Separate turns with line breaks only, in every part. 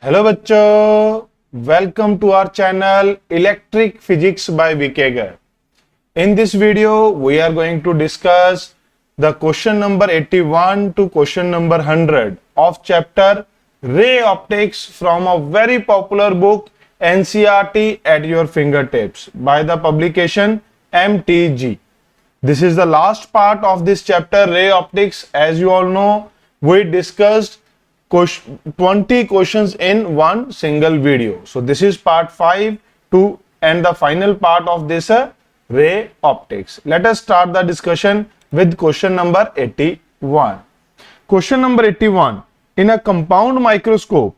Hello बच्चों, welcome to our channel electric physics by विकेगर। In this video, we are going to discuss the question number 81 to question number 100 of chapter Ray Optics from a very popular book NCERT at your fingertips by the publication MTG. This is the last part of this chapter Ray Optics. As you all know, we discussed 20 questions in one single video. So this is part 5 to and the final part of this Ray Optics. Let us start the discussion with question number 81. Question number 81. In a compound microscope,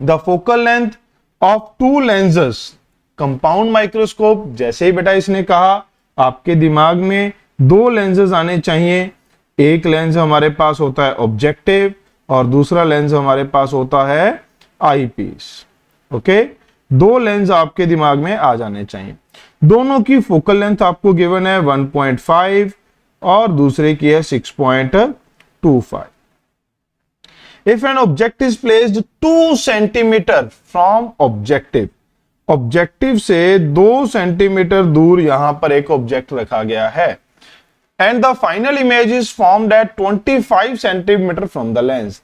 the focal length of two lenses. Compound microscope, जैसे ही बेटा इसने कहा आपके दिमाग में दो lenses आने चाहिए। एक लेंस हमारे पास होता है ऑब्जेक्टिव और दूसरा लेंस हमारे पास होता है आई पीस। ओके, दो लेंस आपके दिमाग में आ जाने चाहिए। दोनों की फोकल लेंथ आपको गिवन है 1.5 और दूसरे की है 6.25। If an object is placed 2 centimetre from objective से 2 सेंटीमीटर दूर यहां पर एक ऑब्जेक्ट रखा गया है and the final image is formed at 25 centimeter from the lens.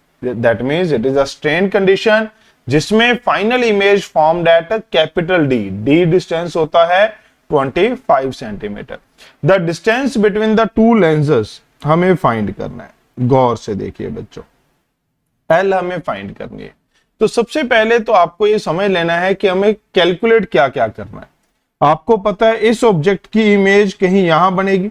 That means it is a strain condition जिसमें final image formed at a capital D. D distance होता है 25 centimeter. The distance between the two lenses हमें find करना है। गौर से देखिए बच्चों, L हमें find करनी है। तो सबसे पहले तो आपको ये समझ लेना है कि हमें कैलकुलेट क्या क्या करना है। आपको पता है इस ऑब्जेक्ट की इमेज कहीं यहां बनेगी।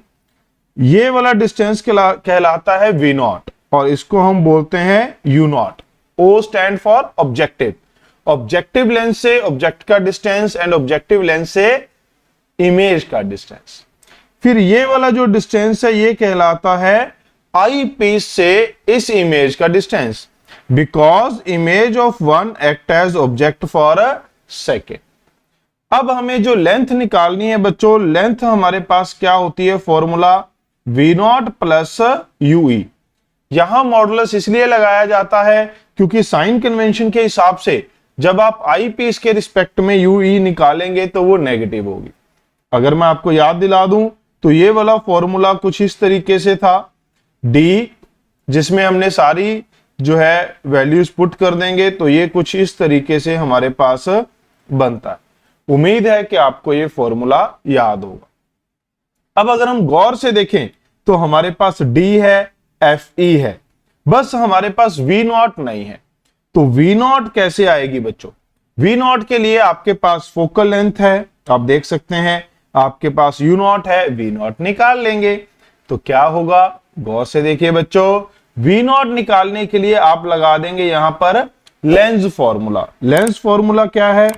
ये वाला डिस्टेंस कहलाता है V नॉट और इसको हम बोलते हैं U not. O stand for objective. Objective lens से ऑब्जेक्ट का डिस्टेंस एंड ऑब्जेक्टिव लेंस से इमेज का डिस्टेंस। फिर ये वाला जो डिस्टेंस है ये कहलाता है आई पीस से इस इमेज का distance, because image of one act as object for a second. अब हमें जो लेंथ निकालनी है बच्चों, लेंथ हमारे पास क्या होती है, formula V not plus U. यहां मॉडुलस इसलिए लगाया जाता है क्योंकि साइन कन्वेंशन के हिसाब से जब आप आई पीस के रिस्पेक्ट में यूई निकालेंगे तो वो नेगेटिव होगी। अगर मैं आपको याद दिला दूं तो ये वाला फॉर्मूला कुछ इस तरीके से था, D जिसमें हमने सारी जो है वैल्यूज पुट कर देंगे तो ये कुछ इस तरीके से हमारे पास बनता है। उम्मीद है कि आपको ये फॉर्मूला याद होगा। अब अगर हम गौर से देखें तो हमारे पास D है, FE है, बस हमारे पास V नॉट नहीं है। तो V नॉट कैसे आएगी बच्चों? V नॉट के लिए आपके पास फोकल लेंथ है, आप देख सकते हैं, आपके पास U नॉट है, V नॉट निकाल लेंगे तो क्या होगा, गौर से देखिए बच्चों। V नॉट निकालने के लिए आप लगा देंगे यहां पर लेंस फॉर्मूला। लेंस फॉर्मूला क्या है,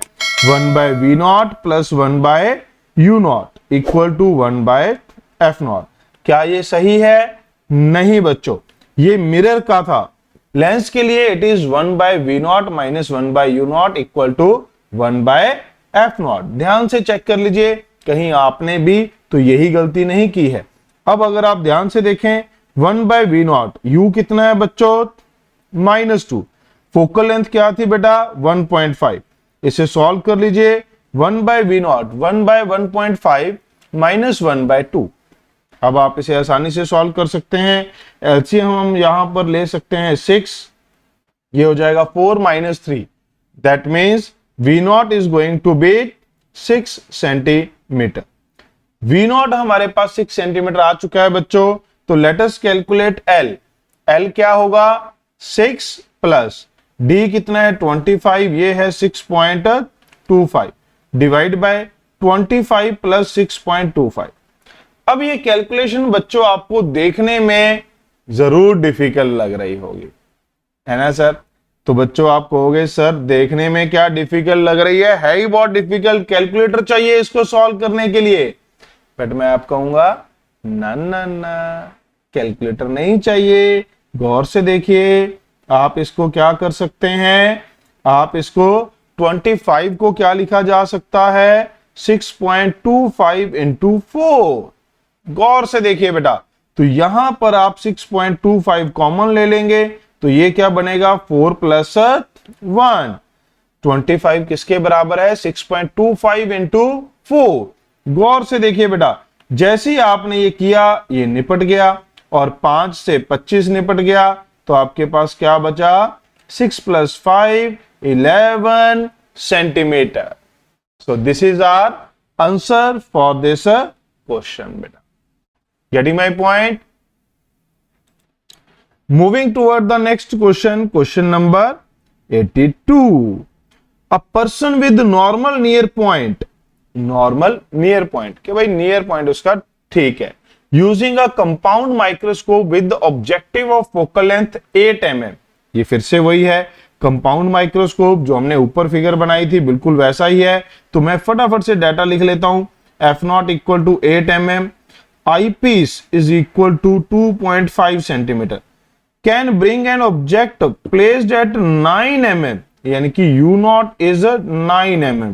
1/V not plus 1/U not equal to 1/F not. क्या ये सही है? नहीं बच्चों, ये मिरर का था। लेंस के लिए it is 1/V not minus 1/U not equal to 1/F not. ध्यान से चेक कर लीजिए कहीं आपने भी तो यही गलती नहीं की है। अब अगर आप ध्यान से देखें 1/V नॉट, U कितना है बच्चों, -2। फोकल लेंथ क्या थी बेटा, 1.5। इसे सॉल्व कर लीजिए। 1/V not 1/1.5 minus 1/2। अब आप इसे आसानी से सॉल्व कर सकते हैं। एलसीएम हम यहां पर ले सकते हैं 6, ये हो जाएगा 4 - 3। That means V not is going to be 6 centimetre. V not हमारे पास 6 सेंटीमीटर आ चुका है बच्चों। तो let us calculate L। L क्या होगा, 6 प्लस D कितना है 25, ये है 6.25 डिवाइड बाय 25 प्लस 6.25। अब ये कैलकुलेशन बच्चों आपको देखने में जरूर डिफिकल्ट लग रही होगी, है ना सर? तो बच्चों आप कहोगे सर देखने में क्या डिफिकल्ट लग रही है ही बहुत डिफिकल्ट, कैलकुलेटर चाहिए इसको सॉल्व करने के लिए। बट मैं आप कहूंगा ना ना ना, कैलकुलेटर नहीं चाहिए। गौर से देखिए, आप इसको क्या कर सकते हैं, आप इसको 25 को क्या लिखा जा सकता है, 6.25 इंटू 4। गौर से देखिए बेटा, तो यहां पर आप 6.25 कॉमन ले लेंगे तो ये क्या बनेगा, 4 प्लस 1। 25 किसके बराबर है? 6.25 इंटू 4। गौर से देखिए बेटा, जैसे ही आपने ये किया ये निपट गया और 5 से 25 निपट गया, तो आपके पास क्या बचा? 6 + 5 11 centimetre. So this is our answer for this question बेटा। Getting my point? Moving toward the next question, question number 82। A person with normal near point, normal near point कि भाई नियर पॉइंट उसका ठीक है, using a compound microscope with objective of focal length 8 mm। ये फिर से वही है, कंपाउंड माइक्रोस्कोप जो हमने ऊपर फिगर बनाई थी बिल्कुल वैसा ही है। तो मैं फटाफट से डाटा लिख लेता हूं। f0 = 8 mm, eyepiece is equal to 2.5 centimetre, can bring an object placed at 9 mm, यानी कि u0 is 9 mm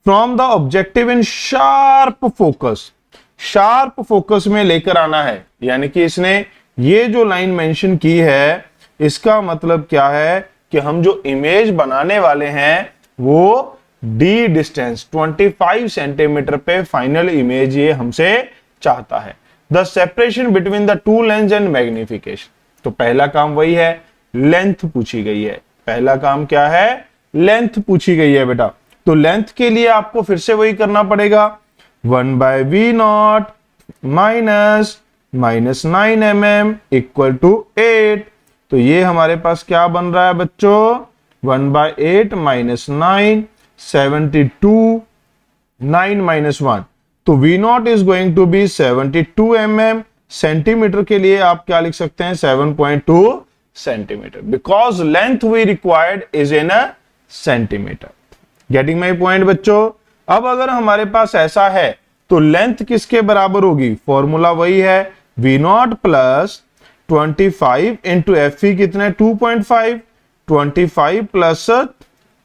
from the objective in sharp focus. Sharp focus में लेकर आना है, यानी कि इसने ये जो लाइन मेंशन की है इसका मतलब क्या है कि हम जो इमेज बनाने वाले हैं वो डी डिस्टेंस 25 सेंटीमीटर पे फाइनल इमेज ये हमसे चाहता है। The separation between the two lens and magnification. तो पहला काम वही है, लेंथ पूछी गई है। पहला काम क्या है? लेंथ पूछी गई है बेटा। तो लेंथ के लिए आपको फिर से वही करना पड़ेगा, 1/V0 माइनस 9 mm = 8। तो ये हमारे पास क्या बन रहा है बच्चों? 1/8 - 9 72, 9 - 1। तो V0 is going to be 72 mm। Centimetre के लिए आप क्या लिख सकते हैं? 7.2 centimetre, because length we required is in a centimetre. Getting my point बच्चों? अब अगर हमारे पास ऐसा है तो लेंथ किसके बराबर होगी? फॉर्मूला वही है, V0 + 25 इंटू FE कितने? 2.5, 25 +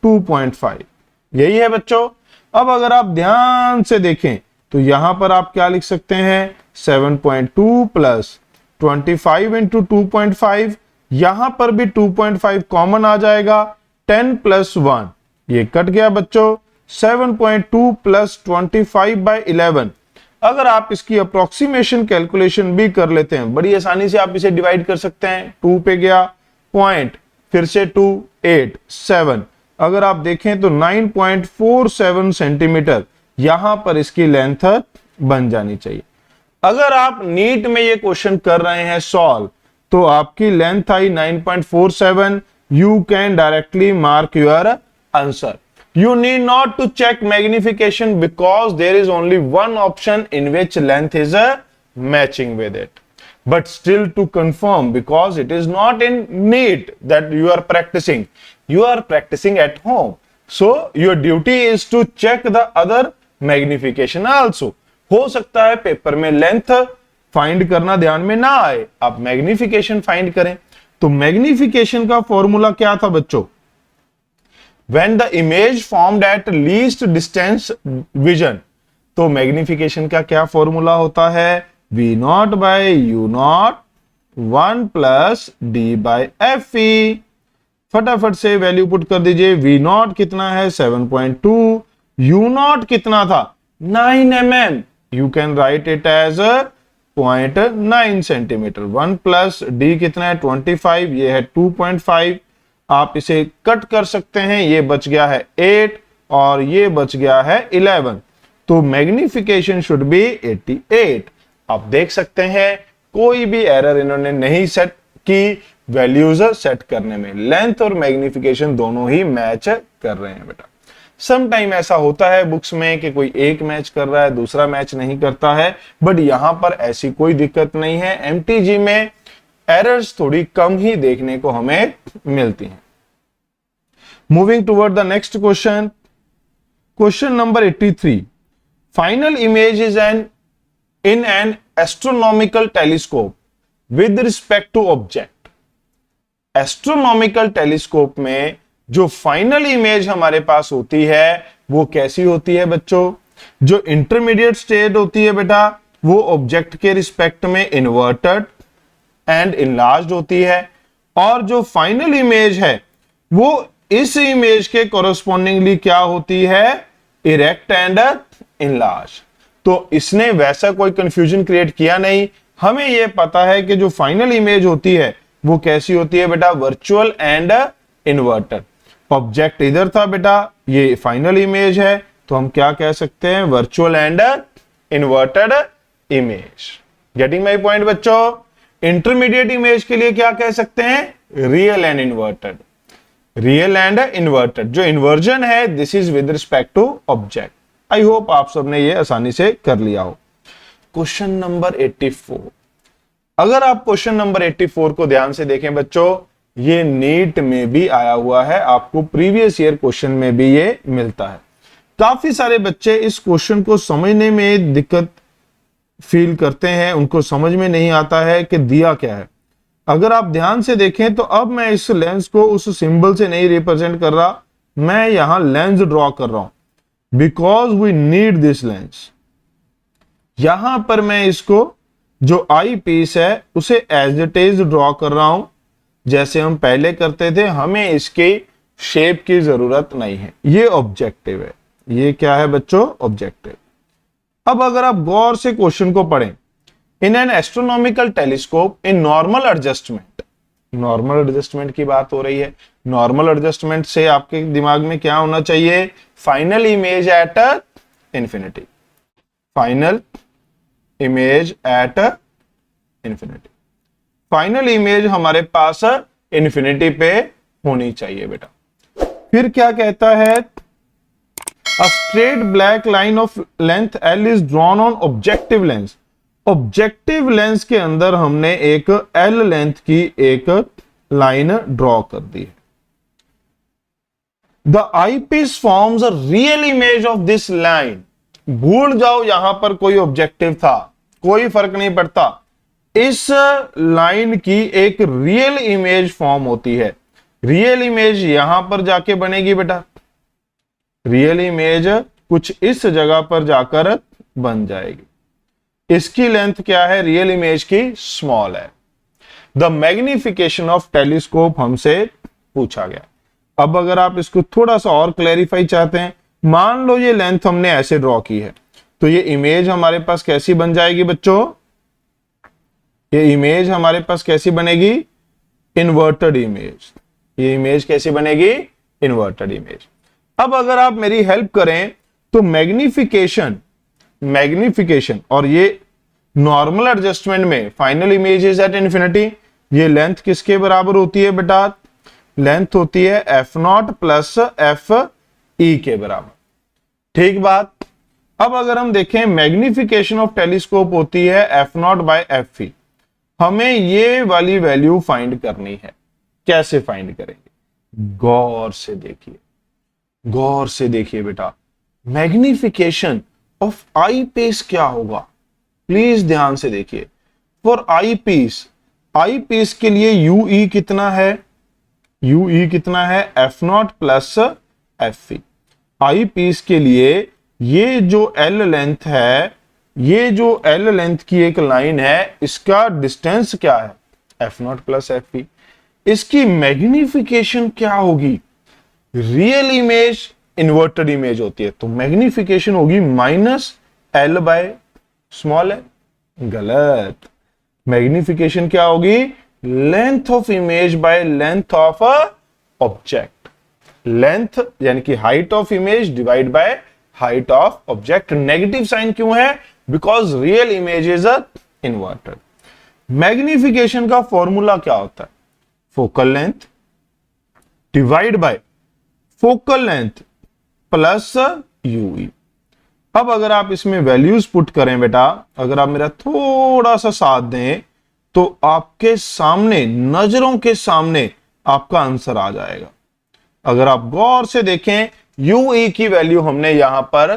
2.5, यही है बच्चों। अब अगर आप ध्यान से देखें तो यहां पर आप क्या लिख सकते हैं? 7.2 + 25 इंटू 2.5, यहां पर भी 2.5 कॉमन आ जाएगा, 10 + 1, ये कट गया बच्चों। 7.2 + 25/11। अगर आप इसकी अप्रोक्सीमेशन कैलकुलेशन भी कर लेते हैं, बड़ी आसानी से आप इसे डिवाइड कर सकते हैं। 2 पे गया पॉइंट, फिर से 2, 8, 7। अगर आप देखें तो 9.47 सेंटीमीटर यहां पर इसकी लेंथ बन जानी चाहिए। अगर आप नीट में ये क्वेश्चन कर रहे हैं सॉल्व, तो आपकी length I 9.47। You can directly mark your answer. You need not to check magnification because there is only one option in which length is matching with it. But still to confirm, because it is not in NEET that you are practicing at home. So your duty is to check the other magnification also. हो सकता है paper में length find करना ध्यान में ना आए, आप मैग्निफिकेशन फाइंड करें। तो मैग्निफिकेशन का फॉर्मूला क्या था बच्चों? When the image formed at least distance vision, तो मैग्निफिकेशन का क्या फॉर्मूला होता है? V0/U0 1 + D/FE। फटाफट से वैल्यू पुट कर दीजिए। V0 कितना है? 7.2। U0 कितना था? 9 mm। You can write it as 0.9 centimetre. 1 + D कितना है? 25, ये है 2.5। आप इसे कट कर सकते हैं, ये बच गया है 8 और ये बच गया है 11। तो मैग्निफिकेशन शुड बी 88। आप देख सकते हैं कोई भी एरर इन्होंने नहीं सेट की वैल्यूज सेट करने में। लेंथ और मैग्निफिकेशन दोनों ही मैच कर रहे हैं बेटा। सम टाइम ऐसा होता है बुक्स में कि कोई एक मैच कर रहा है, दूसरा मैच नहीं करता है, बट यहां पर ऐसी कोई दिक्कत नहीं है। एमटीजी में एरर्स थोड़ी कम ही देखने को हमें मिलती हैं। Moving toward the next question, question number 83। Final image is in an astronomical telescope with respect to object. Astronomical telescope में जो फाइनल इमेज हमारे पास होती है वो कैसी होती है बच्चों? जो इंटरमीडिएट स्टेट होती है बेटा वो ऑब्जेक्ट के रिस्पेक्ट में इन्वर्टेड एंड इनलार्ज्ड होती है, और जो फाइनल इमेज है वो इस इमेज के कोरस्पॉन्डिंगली क्या होती है, इरेक्ट एंड इनलार्ज। तो इसने वैसा कोई कंफ्यूजन क्रिएट किया नहीं, हमें यह पता है कि जो फाइनल इमेज होती है वो कैसी होती है बेटा, वर्चुअल एंड इन्वर्टेड। ऑब्जेक्ट इधर था बेटा, ये फाइनल इमेज है, तो हम क्या कह सकते हैं, virtual and inverted image. Getting my point बच्चों। इंटरमीडिएट इमेज के लिए क्या कह सकते हैं, real and inverted. Real and inverted, जो इन्वर्जन है this is with respect to object. I hope आप सबने ये आसानी से कर लिया हो। क्वेश्चन नंबर 84, अगर आप क्वेश्चन नंबर 84 को ध्यान से देखें बच्चों, ये नीट में भी आया हुआ है, आपको प्रीवियस ईयर क्वेश्चन में भी ये मिलता है। काफी सारे बच्चे इस क्वेश्चन को समझने में दिक्कत फील करते हैं, उनको समझ में नहीं आता है कि दिया क्या है। अगर आप ध्यान से देखें तो अब मैं इस लेंस को उस सिंबल से नहीं रिप्रेजेंट कर रहा, मैं यहां लेंस ड्रॉ कर रहा हूं, because we need this lens. यहां पर मैं इसको जो आई पीस है उसे एज इट इज ड्रॉ कर रहा हूं, जैसे हम पहले करते थे, हमें इसकी शेप की जरूरत नहीं है। ये ऑब्जेक्टिव है, ये क्या है बच्चों, ऑब्जेक्टिव। अब अगर आप गौर से क्वेश्चन को पढ़ें, इन an astronomical telescope in normal adjustment, normal adjustment की बात हो रही है। नॉर्मल एडजस्टमेंट से आपके दिमाग में क्या होना चाहिए, final image at infinity, final image at infinity. Final image हमारे पास इंफिनिटी पे होनी चाहिए बेटा। फिर क्या कहता है, A straight black line of length L is drawn on objective lens. Objective lens के अंदर हमने एक L लेंथ की एक लाइन ड्रॉ कर दी है। The eyepiece forms a real image of this line. भूल जाओ यहां पर कोई ऑब्जेक्टिव था, कोई फर्क नहीं पड़ता, इस लाइन की एक रियल इमेज फॉर्म होती है। रियल इमेज यहां पर जाके बनेगी बेटा, रियल इमेज कुछ इस जगह पर जाकर बन जाएगी। इसकी लेंथ क्या है, रियल इमेज की स्मॉल है। द मैग्निफिकेशन ऑफ टेलीस्कोप हमसे पूछा गया। अब अगर आप इसको थोड़ा सा और क्लैरिफाई चाहते हैं, मान लो ये लेंथ हमने ऐसे ड्रॉ की है, तो ये इमेज हमारे पास कैसी बन जाएगी बच्चों, ये इमेज हमारे पास कैसी बनेगी, इन्वर्टेड इमेज। ये इमेज कैसी बनेगी, इन्वर्टेड इमेज। अब अगर आप मेरी हेल्प करें तो मैग्निफिकेशन और ये नॉर्मल एडजस्टमेंट में final image is at infinity, ये लेंथ किसके बराबर होती है बेटा, लेंथ होती है f0 प्लस एफ ई के बराबर। ठीक बात। अब अगर हम देखें मैग्निफिकेशन ऑफ टेलीस्कोप होती है f0 बाय एफ ई, हमें ये वाली वैल्यू फाइंड करनी है। कैसे फाइंड करेंगे, गौर से देखिए, गौर से देखिए बेटा, मैग्निफिकेशन ऑफ आई पीस क्या होगा, प्लीज ध्यान से देखिए। फॉर आई पीस के लिए यूई कितना है, यूई कितना है, f0 प्लस एफ ई। आई पीस के लिए ये जो एल लेंथ है, ये जो एल लेंथ की एक लाइन है, इसका डिस्टेंस क्या है, f0 प्लस एफ ई। इसकी मैग्निफिकेशन क्या होगी, रियल इमेज इन्वर्टेड इमेज होती है, तो मैग्निफिकेशन होगी minus L by small L. गलत। मैग्निफिकेशन क्या होगी, length of image by length of object. Length यानी कि height of image divide by height of object. Negative sign क्यों है, because real image is inverted. Magnification का formula क्या होता है, focal length divide by focal length plus ue. अब अगर आप इसमें वैल्यूज पुट करें बेटा, अगर आप मेरा थोड़ा सा साथ दें तो आपके सामने, नजरों के सामने आपका आंसर आ जाएगा। अगर आप गौर से देखें, यूई की वैल्यू हमने यहां पर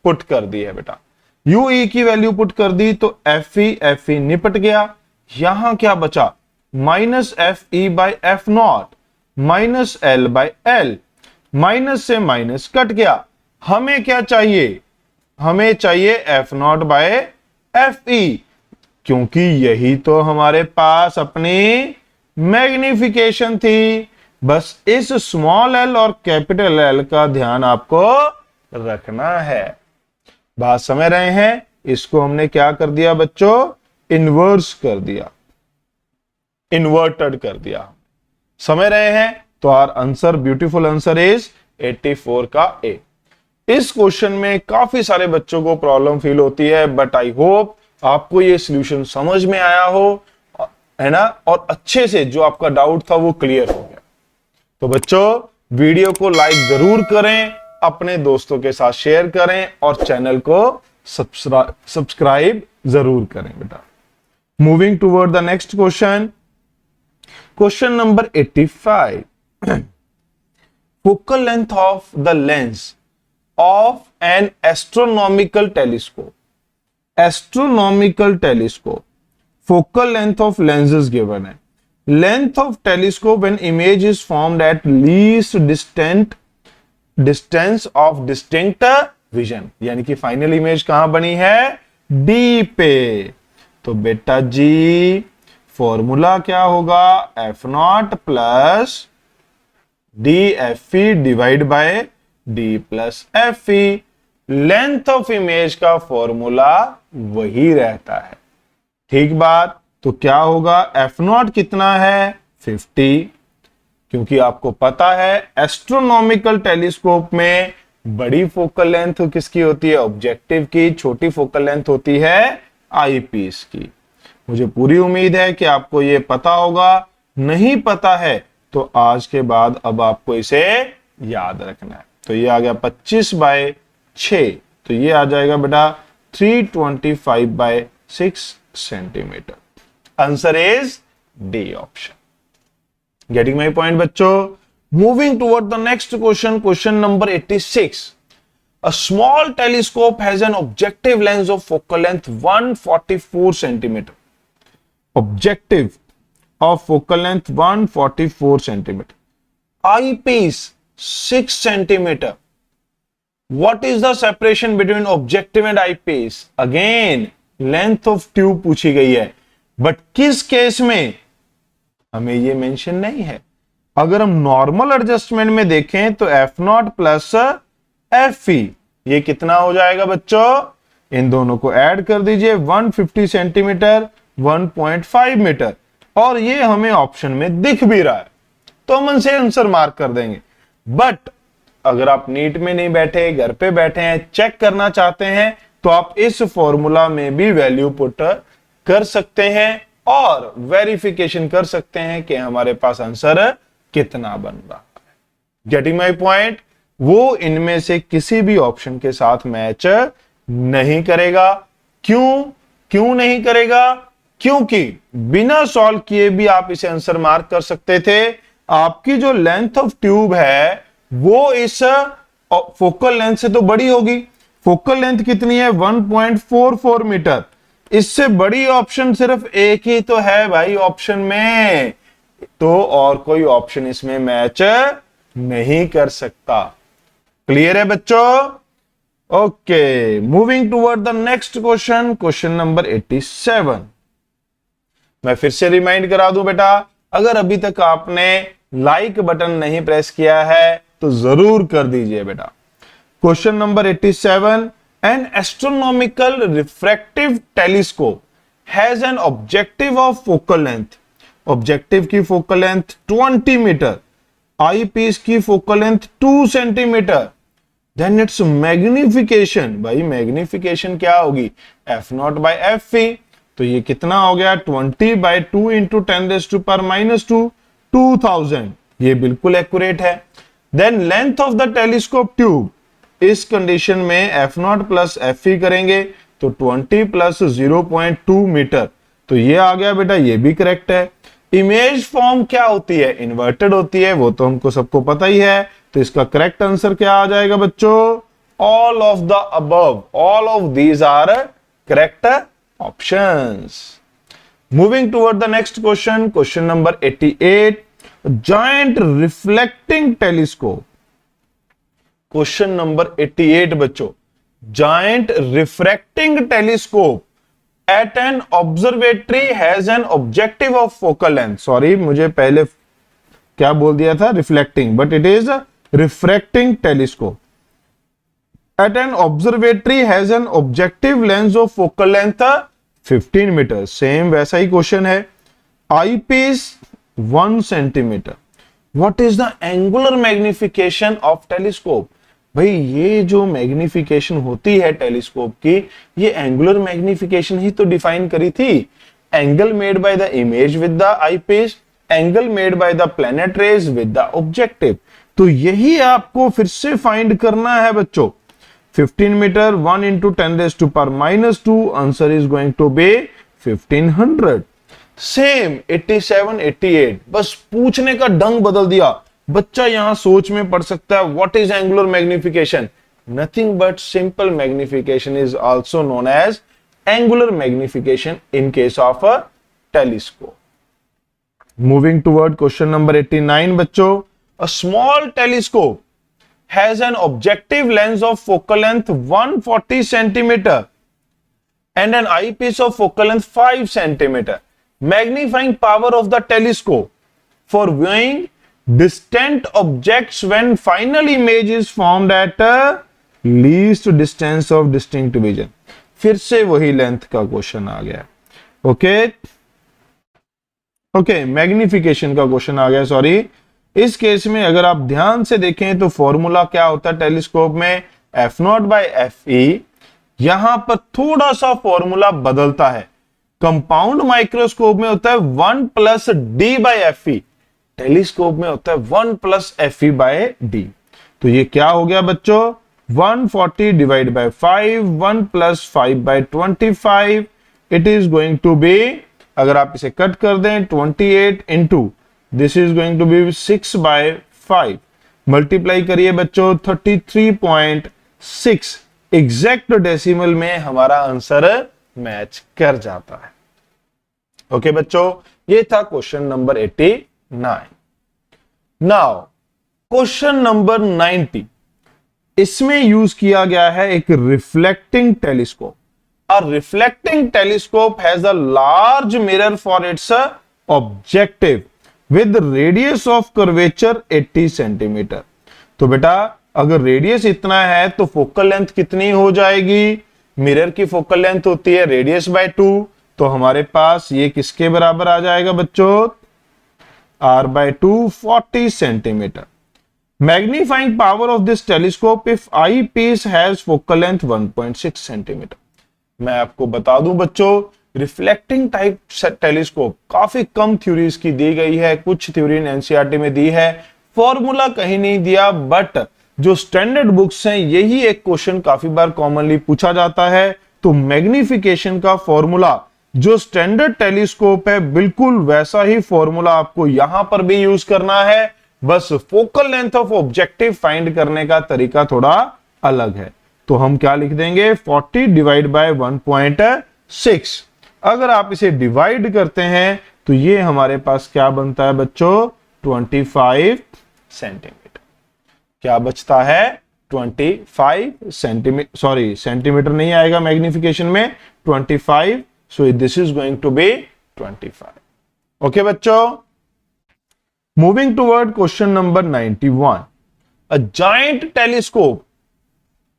पुट कर दी है बेटा, यूई की वैल्यू पुट कर दी तो एफ ई निपट गया। यहां क्या बचा, minus F E by F not minus L by L, minus से माइनस कट गया। हमें क्या चाहिए, हमें चाहिए F not by F E, क्योंकि यही तो हमारे पास अपनी मैग्निफिकेशन थी। बस इस स्मॉल एल और कैपिटल एल का ध्यान आपको रखना है। बात समझ रहे हैं? इसको हमने क्या कर दिया बच्चों? इन्वर्स कर दिया, इन्वर्टेड कर दिया। समझ रहे हैं? तो our answer, beautiful answer is 84 का ए। इस क्वेश्चन में काफी सारे बच्चों को प्रॉब्लम फील होती है, बट आई होप आपको ये सॉल्यूशन समझ में आया हो, है ना, और अच्छे से जो आपका डाउट था वो क्लियर हो गया। तो बच्चों वीडियो को लाइक जरूर करें, अपने दोस्तों के साथ शेयर करें और चैनल को सब्सक्राइब जरूर करें बेटा। Moving toward the next question, question number 85। Focal length of the lens of N astronomical telescope. Astronomical telescope, focal length of lenses given है। Length of telescope when image is formed at least distance of distinct vision, यानी कि final image कहां बनी है? D पे। तो बेटा जी formula क्या होगा? F not plus D F E divide by D plus F E. Length of image का फॉर्मूला वही रहता है। ठीक बात। तो क्या होगा? एफ नॉट कितना है? 50, क्योंकि आपको पता है एस्ट्रोनॉमिकल टेलीस्कोप में बड़ी फोकल लेंथ किसकी होती है? ऑब्जेक्टिव की। छोटी फोकल लेंथ होती है आईपीस की। मुझे पूरी उम्मीद है कि आपको ये पता होगा। नहीं पता है तो आज के बाद अब आपको इसे याद रखना है। तो ये आ गया 25/6, तो ये आ जाएगा बेटा 325/6 centimetre. Answer is D option. Getting my point बच्चों? Moving toward the next question, question number 86। A small telescope has an objective lens of focal length 144 centimetre. Objective of focal length 144 centimetre. Eyepiece 6 centimetre. What is the separation between objective and eyepiece? Again, length of tube पूछी गई है, but किस case में हमें ये mention नहीं है। अगर हम नॉर्मल एडजस्टमेंट में देखें तो एफ नॉट प्लस एफ ई, ये कितना हो जाएगा बच्चों? इन दोनों को ऐड कर दीजिए, 150 सेंटीमीटर 1.5 मीटर, और ये हमें ऑप्शन में दिख भी रहा है तो हम इनसे आंसर मार्क कर देंगे। बट अगर आप नीट में नहीं बैठे, घर पे बैठे हैं, चेक करना चाहते हैं, तो आप इस फॉर्मूला में भी वैल्यू पुट कर सकते हैं और वेरिफिकेशन कर सकते हैं कि हमारे पास आंसर कितना बन रहा है। Getting my point? वो इनमें से किसी भी ऑप्शन के साथ मैच नहीं करेगा। क्यों नहीं करेगा? क्योंकि बिना सॉल्व किए भी आप इसे आंसर मार्क कर सकते थे। आपकी जो लेंथ ऑफ ट्यूब है वो इस फोकल लेंथ से तो बड़ी होगी। फोकल लेंथ कितनी है? 1.44 मीटर। इससे बड़ी ऑप्शन सिर्फ एक ही तो है भाई ऑप्शन में, तो और कोई ऑप्शन इसमें मैच नहीं कर सकता। क्लियर है बच्चों? Okay, moving toward the next question, question number 87। मैं फिर से रिमाइंड करा दूं बेटा, अगर अभी तक आपने लाइक बटन नहीं प्रेस किया है तो जरूर कर दीजिए बेटा। Question number 87। An astronomical refractive telescope has an objective of focal length. Objective की focal length 20 metre, eyepiece की focal length 2 centimetre. Then its magnification, भाई मैग्निफिकेशन क्या होगी? F not by F E. तो ये कितना हो गया? 20/2 इंटू 10⁻⁻², 2000। ये बिल्कुल एक्यूरेट है। Then length of the telescope tube, इस कंडीशन में F not plus F E करेंगे तो 20 प्लस 0.2 मीटर। तो ये आ गया बेटा, ये भी करेक्ट है। इमेज फॉर्म क्या होती है? इन्वर्टेड होती है, वो तो हमको सबको पता ही है। तो इसका करेक्ट आंसर क्या आ जाएगा बच्चों? All of the above, all of these are correct options. Moving toward the next question, question number 88। Giant reflecting telescope. Question number 88 बच्चों, giant refracting telescope at an observatory has an objective of focal length. Sorry, मुझे पहले क्या बोल दिया था, reflecting, but it is refracting telescope. At an observatory has an objective lens of focal length 15 metre. Same वैसा ही question है. Eyepiece 1 centimetre. What is the angular magnification of telescope? भाई ये जो मैग्निफिकेशन होती है टेलीस्कोप की, ये एंगुलर मैग्निफिकेशन ही तो डिफाइन करी थी. Angle made by the image with the eyepiece, angle made by the planet rays with the objective. तो यही आपको फिर से फाइंड करना है बच्चों. 15 metre 1 into 10 raised to power -2, answer is going to be 1500. Same 87 88, बस पूछने का ढंग बदल दिया. बच्चा यहां सोच में पढ़ सकता है what is angular magnification. Nothing but simple magnification is also known as angular magnification in case of a telescope. Moving toward question number 89 बच्चों. A small telescope has an objective lens of focal length 140 centimeter and an eyepiece of focal length 5 centimeter. Magnifying power of the telescope for viewing distant objects when final image is formed at a least distance of distinct vision. फिर से वही length का question आ गया. Okay, magnification का question आ गया, sorry. इस case में अगर आप ध्यान से देखें तो फॉर्मूला क्या होता है टेलीस्कोप में, F0/Fe. यहां पर थोड़ा सा फॉर्मूला बदलता है. कंपाउंड माइक्रोस्कोप में होता है 1 + D/Fe, टेलीस्कोप में होता है 1 + Fe/D. तो ये क्या हो गया बच्चों, 140 / 5, 1 + 5/25. It is going to be, अगर आप इसे कट कर दें, 28 into this is going to be 6/5. Multiply करिए बच्चों, 33.6. एग्जैक्ट डेसिमल में हमारा आंसर मैच कर जाता है. ओके बच्चों, ये था question number 89. Now question number 90. इसमें यूज किया गया है एक reflecting telescope. A reflecting telescope has a large mirror for its objective with radius of curvature 80 centimetre. तो बेटा अगर रेडियस इतना है तो फोकल लेंथ कितनी हो जाएगी, मिरर की फोकल लेंथ होती है रेडियस बाय 2, तो हमारे पास ये किसके बराबर आ जाएगा बच्चों, R/2 40 centimetre. Magnifying power of this telescope if eyepiece has focal length 1.6 centimetre. मैं आपको बता दूं बच्चों, रिफ्लेक्टिंग टाइप टेलीस्कोप काफी कम थ्योरीज की दी गई है, कुछ थ्योरी एनसीईआरटी में दी है, फॉर्मूला कहीं नहीं दिया. बट जो स्टैंडर्ड बुक्स हैं यही एक क्वेश्चन काफी बार कॉमनली पूछा जाता है. तो मैग्निफिकेशन का फॉर्मूला जो स्टैंडर्ड टेलीस्कोप है बिल्कुल वैसा ही फॉर्मूला आपको यहां पर भी यूज करना है. बस focal length of objective find करने का तरीका थोड़ा अलग है. तो हम क्या लिख देंगे, 40 / 1.6. अगर आप इसे डिवाइड करते हैं तो ये हमारे पास क्या बनता है बच्चों, 25 सेंटीमीटर. क्या बचता है, 25 सेंटीमीटर. सॉरी, सेंटीमीटर नहीं आएगा मैग्निफिकेशन में, 25. So this is going to be 25. Okay बच्चों, moving toward question number 91. A giant telescope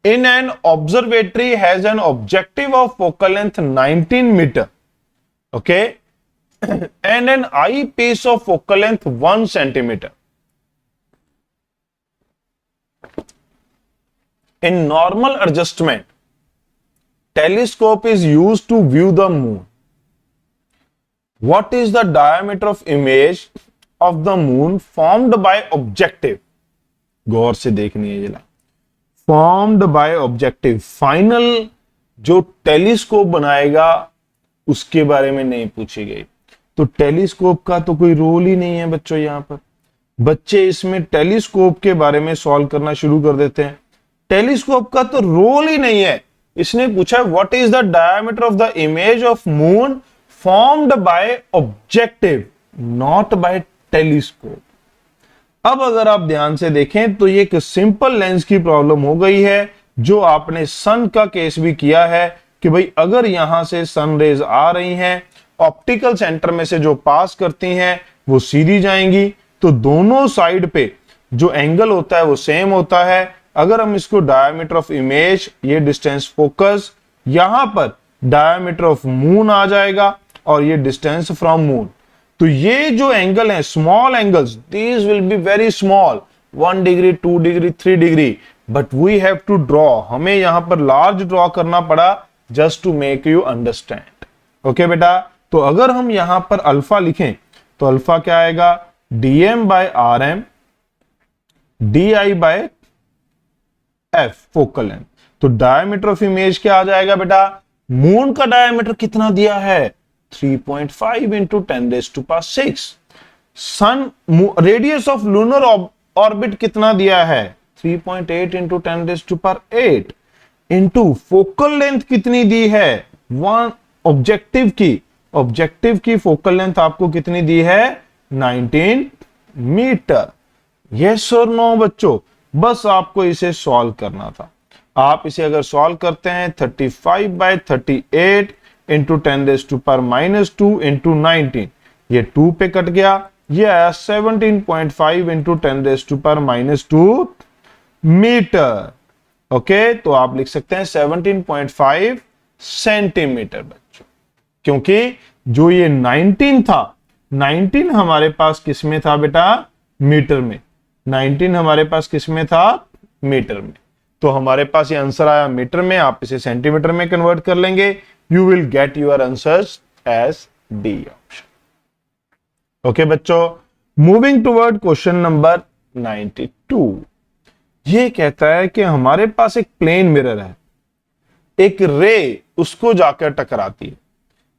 in an observatory has an objective of focal length 19 meter, okay, and an eyepiece of focal length 1 centimeter. In normal adjustment, telescope is used to view the moon. What is the diameter of image of the moon formed by objective? गौर से देखनी है जरा. Formed by objective, final जो telescope बनाएगा उसके बारे में नहीं पूछी गई. तो टेलीस्कोप का तो कोई रोल ही नहीं है बच्चों. यहां पर बच्चे इसमें टेलीस्कोप के बारे में सॉल्व करना शुरू कर देते हैं. टेलीस्कोप का तो रोल ही नहीं है. इसने पूछा what is the diameter of the image of moon formed by objective, not by telescope. अब अगर आप ध्यान से देखें तो ये एक सिंपल लेंस की प्रॉब्लम हो गई है, जो आपने सन का केस भी किया है कि भाई अगर यहां से सन रेज आ रही हैं, ऑप्टिकल सेंटर में से जो पास करती हैं वो सीधी जाएंगी, तो दोनों साइड पे जो एंगल होता है वो सेम होता है। अगर हम इसको डायमीटर ऑफ इमेज, ये डिस्टेंस फोकस, यहां पर डायमीटर ऑफ मून आ जाएगा और ये डिस्टेंस फ्रॉम मून। तो ये जो एंगल है, small angles, these will be very small, 1 degree, 2 degree, 3 degree, but we have to draw, हमें यहां पर लार्ज ड्रॉ करना पड़ा just to make you understand. Okay बेटा, तो अगर हम यहां पर अल्फा लिखें तो अल्फा क्या आएगा, dm by rm di by f focal length. तो डायमीटर ऑफ इमेज क्या आ जाएगा बेटा, मून का डायमीटर कितना दिया है, 3.5 into 10⁶। Sun radius of lunar orbit कितना दिया है, 3.8 इंटू 10⁸ इंटू फोकल लेंथ कितनी दी है, वन ऑब्जेक्टिव की फोकल लेंथ आपको कितनी दी है, 19 मीटर। यस और नो बच्चों, बस आपको इसे सॉल्व करना था। आप इसे अगर सॉल्व करते हैं 35/38 इंटू 10⁻² इंटू 19, ये 2 पे कट गया, ये आया 17.5 इंटू 10⁻² मीटर। ओके, तो आप लिख सकते हैं 17.5 सेंटीमीटर बच्चों, क्योंकि जो ये 19 था, 19 हमारे पास किस में था बेटा, मीटर में। 19 हमारे पास किस में था, मीटर में। तो हमारे पास ये आंसर आया मीटर में, आप इसे सेंटीमीटर में कन्वर्ट कर लेंगे, you will get your answers as D option. Okay बच्चों, मूविंग टुवर्ड क्वेश्चन नंबर 92। ये कहता है कि हमारे पास एक प्लेन मिरर है, एक रे उसको जाकर टकराती है।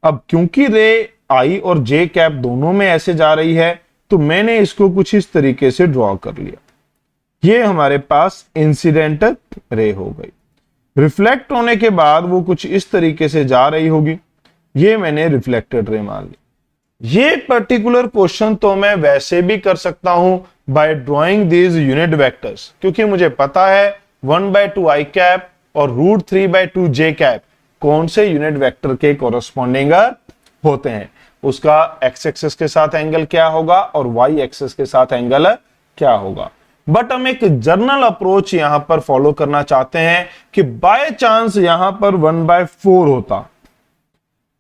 अब क्योंकि रे आई और जे कैप दोनों में ऐसे जा रही है, तो मैंने इसको कुछ इस तरीके से ड्रॉ कर लिया। ये हमारे पास इंसिडेंट रे हो गई। रिफ्लेक्ट होने के बाद वो कुछ इस तरीके से जा रही होगी, ये मैंने रिफ्लेक्टेड रे मान ली। ये पर्टिकुलर क्वेश्चन तो मैं वैसे भी कर सकता हूं bye drawing these unit vectors, क्योंकि मुझे पता है 1/2 आई कैप और √3/2 जे कैप कौन से यूनिट वेक्टर के कोरस्पॉन्डिंग होते हैं, उसका एक्स एक्सिस के साथ एंगल क्या होगा और वाई एक्सिस के साथ एंगल क्या होगा। बट हम एक जनरल अप्रोच यहां पर फॉलो करना चाहते हैं कि बाय चांस यहां पर 1/4 होता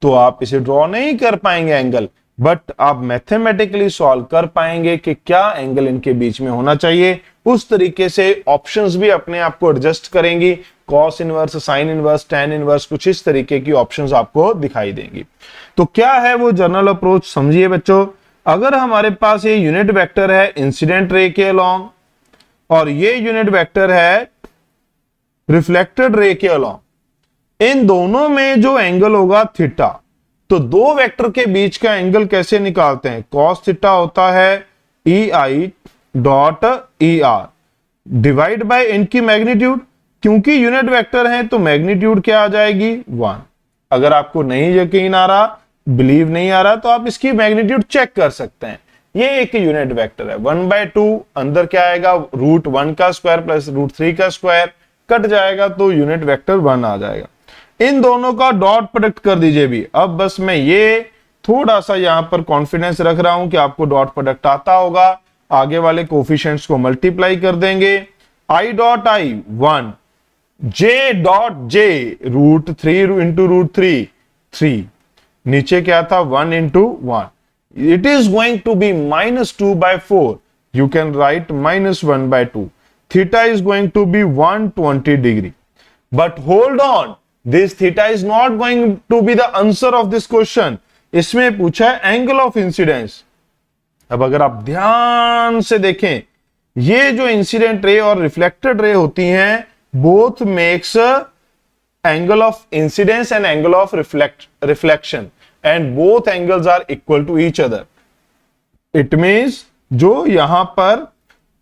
तो आप इसे ड्रॉ नहीं कर पाएंगे एंगल, बट आप मैथमेटिकली सॉल्व कर पाएंगे कि क्या एंगल इनके बीच में होना चाहिए। उस तरीके से ऑप्शंस भी अपने आप को एडजस्ट करेंगी, cos inverse, sine inverse, tan inverse, कुछ इस तरीके की ऑप्शंस आपको दिखाई देंगी। तो क्या है वो जनरल अप्रोच, समझिए बच्चों। अगर हमारे पास ये यूनिट वेक्टर है इंसिडेंट रे के अलोंग और ये यूनिट वेक्टर है रिफ्लेक्टेड रे के अलोंग, इन दोनों में जो एंगल होगा थीटा, तो दो वेक्टर के बीच का एंगल कैसे निकालते हैं, कॉस थीटा होता है EI dot ER divide by इनकी मैग्नीट्यूड। क्योंकि यूनिट वेक्टर है तो मैग्नीट्यूड क्या आ जाएगी, 1। अगर आपको नहीं यकीन आ रहा, बिलीव नहीं आ रहा, तो आप इसकी मैग्नीट्यूड चेक कर सकते हैं। ये एक यूनिट वेक्टर है, 1/2 अंदर क्या आएगा, √1 का स्क्वायर प्लस √3 का स्क्वायर, कट जाएगा तो यूनिट वेक्टर 1 आ जाएगा। इन दोनों का डॉट प्रोडक्ट कर दीजिए भी। अब बस मैं ये थोड़ा सा यहां पर कॉन्फिडेंस रख रहा हूं कि आपको डॉट प्रोडक्ट आता होगा, आगे वाले कोफिशिएंट्स को मल्टीप्लाई कर देंगे। I dot I 1, J dot J √3 into √3 3, नीचे क्या था 1 into 1, it is going to be -2/4, you can write -1/2, theta is going to be 120 degree. But hold on, this theta is not going to be the answer of this question. इसमें पूछा है angle of incidence. अब अगर आप ध्यान से देखें, ये जो इंसिडेंट रे और रिफ्लेक्टेड रे होती हैं, both makes angle of incidence and angle of reflection, and both angles are equal to each other. It means जो यहां पर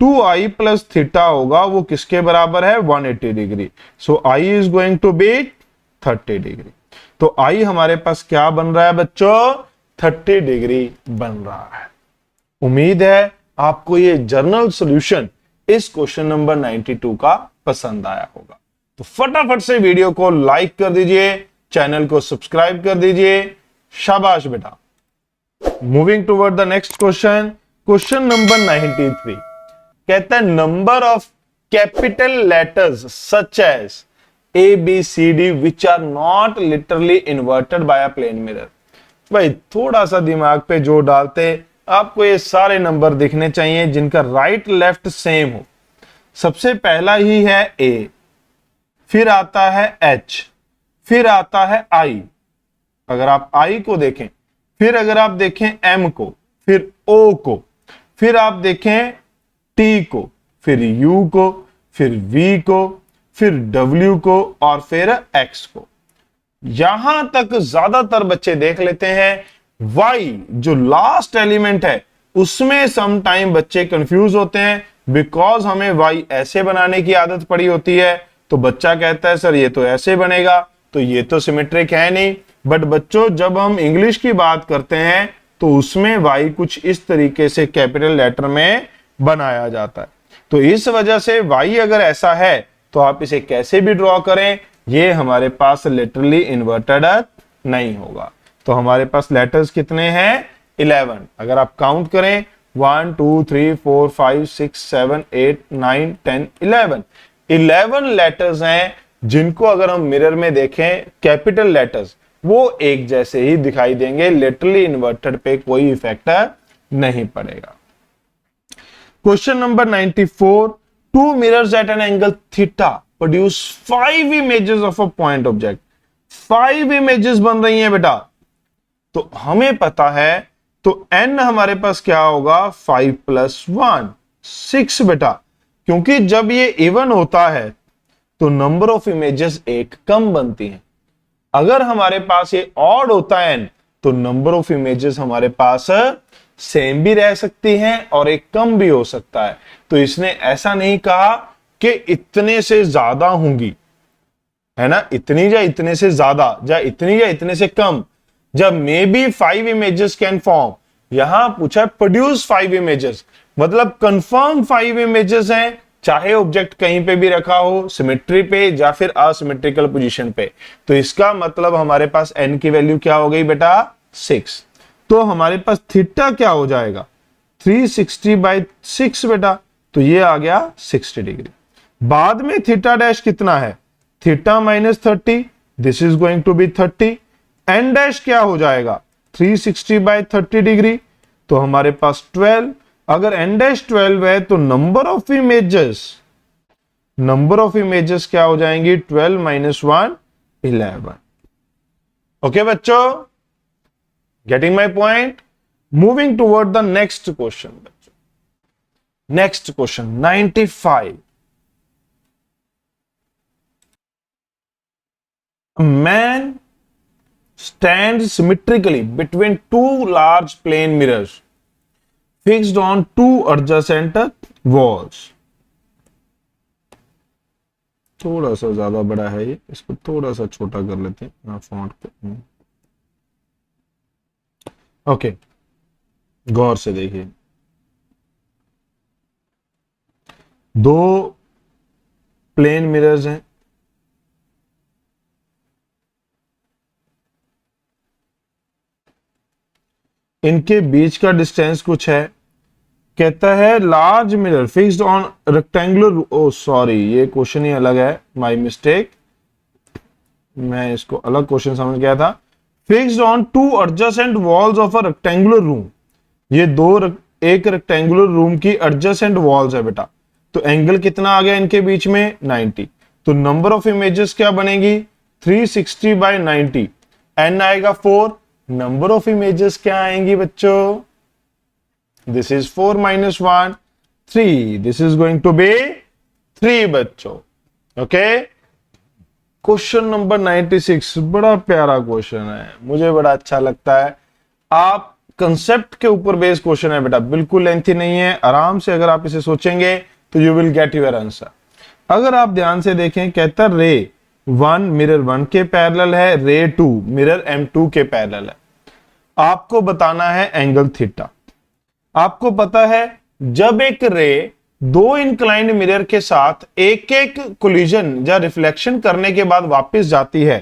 2i प्लस थीटा होगा वो किसके बराबर है, 180 degree. So i is going to be 30 degree. तो i हमारे पास क्या बन रहा है बच्चों, 30 डिग्री बन रहा है। उम्मीद है आपको ये जर्नल सॉल्यूशन इस क्वेश्चन नंबर 92 का पसंद आया होगा। तो फटाफट से वीडियो को लाइक कर दीजिए, चैनल को सब्सक्राइब कर दीजिए। शाबाश बेटा। Moving toward the next question, question number 93 कहता है number of capital letters such as A B C D which are not literally inverted by a plane mirror. भाई थोड़ा सा दिमाग पे जोर डालते आपको ये सारे नंबर दिखने चाहिए जिनका राइट लेफ्ट सेम हो। सबसे पहला ही है ए, फिर आता है एच, फिर आता है आई, अगर आप आई को देखें, फिर अगर आप देखें एम को, फिर ओ को, फिर आप देखें टी को, फिर यू को, फिर वी को, फिर डब्ल्यू को और फिर एक्स को। यहां तक ज्यादातर बच्चे देख लेते हैं। वाई जो लास्ट एलिमेंट है उसमें सम टाइम बच्चे कंफ्यूज होते हैं, बिकॉज हमें वाई ऐसे बनाने की आदत पड़ी होती है, तो बच्चा कहता है सर ये तो ऐसे बनेगा, तो ये तो सिमेट्रिक है नहीं। बट बच्चों जब हम इंग्लिश की बात करते हैं तो उसमें वाई कुछ इस तरीके से कैपिटल लेटर में बनाया जाता है। तो इस वजह से वाई अगर ऐसा है तो आप इसे कैसे भी ड्रॉ करें, ये हमारे पास लिटरली इन्वर्टेड नहीं होगा। तो हमारे पास लेटर्स कितने हैं 11। अगर आप काउंट करें 1 2 3 4 5 6 7 8 9 10 11 लेटर्स हैं जिनको अगर हम मिरर में देखें कैपिटल लेटर्स वो एक जैसे ही दिखाई देंगे, लिटरली इन्वर्टेड पे कोई इफेक्ट नहीं पड़ेगा। Question number 94 two mirrors at an angle theta produce 5 images of a point object. 5 images बन रही हैं बेटा, तो हमें पता है तो n हमारे पास क्या होगा 5 + 1 6 बेटा, क्योंकि जब ये इवन होता है तो नंबर ऑफ इमेजेस एक कम बनती हैं। अगर हमारे पास ये ऑड होता है n तो नंबर ऑफ इमेजेस हमारे पास सेम भी रह सकती हैं और एक कम भी हो सकता है। तो इसने ऐसा नहीं कहा कि इतने से ज्यादा होंगी, है ना, इतनी या इतने से ज्यादा या इतनी या इतने से कम। जब may be 5 images can form, यहां पूछा प्रोड्यूस 5 इमेजेस, मतलब कंफर्म 5 इमेजेस हैं, चाहे ऑब्जेक्ट कहीं पे भी रखा हो, सिमेट्री पे या फिर असिमेट्रिकल पोजीशन पे। तो इसका मतलब हमारे पास n की वैल्यू क्या हो गई बेटा 6। तो हमारे पास थीटा क्या हो जाएगा 360/6 बेटा, तो ये आ गया 60 डिग्री। बाद में थीटा डैश कितना है theta -30, this is going to be 30। N dash क्या हो जाएगा 360/30 डिग्री, तो हमारे पास 12। अगर एन डैश 12 है तो नंबर ऑफ इमेजेस क्या हो जाएंगी 12 - 1 11। ओके बच्चों, getting my point. Moving toward the next question बच्चों। Next question 95। A man stands symmetrically between two large plane mirrors fixed on two adjacent walls। थोड़ा सा ज्यादा बड़ा है ये, इसको थोड़ा सा छोटा कर लेते हैं फॉन्ट पे। ओके, गौर से देखिए, दो प्लेन मिरर्स हैं, इनके बीच का डिस्टेंस कुछ है। कहता है large mirror fixed on rectangular, oh sorry ये क्वेश्चन ही अलग है, माय मिस्टेक, मैं इसको अलग क्वेश्चन समझ गया था। Fixed on two adjacent walls of a rectangular room, ये एक रेक्टेंगुलर रूम की एडजेसेंट वॉल्स है बेटा। तो एंगल कितना आ गया इनके बीच में 90। तो नंबर ऑफ इमेजेस क्या बनेगी 360/90, n आएगा 4। नंबर ऑफ इमेजेस क्या आएंगी बच्चों, this is 4 - 1 3, this is going to be 3 बच्चों। ओके, क्वेश्चन नंबर 96 बड़ा प्यारा क्वेश्चन है, मुझे बड़ा अच्छा लगता है। आप कंसेप्ट के ऊपर बेस्ड क्वेश्चन है बेटा, बिल्कुल लेंथी नहीं है, आराम से अगर आप इसे सोचेंगे तो you will get your answer. अगर आप ध्यान से देखें, कहता रे 1 मिरर 1 के पैरेलल है, रे 2 मिरर M2 के पैरेलल है। आपको बताना है एंगल थीटा। आपको पता है जब एक रे दो इंक्लाइंड मिरर के साथ एक एक कोलिजन या रिफ्लेक्शन करने के बाद वापस जाती है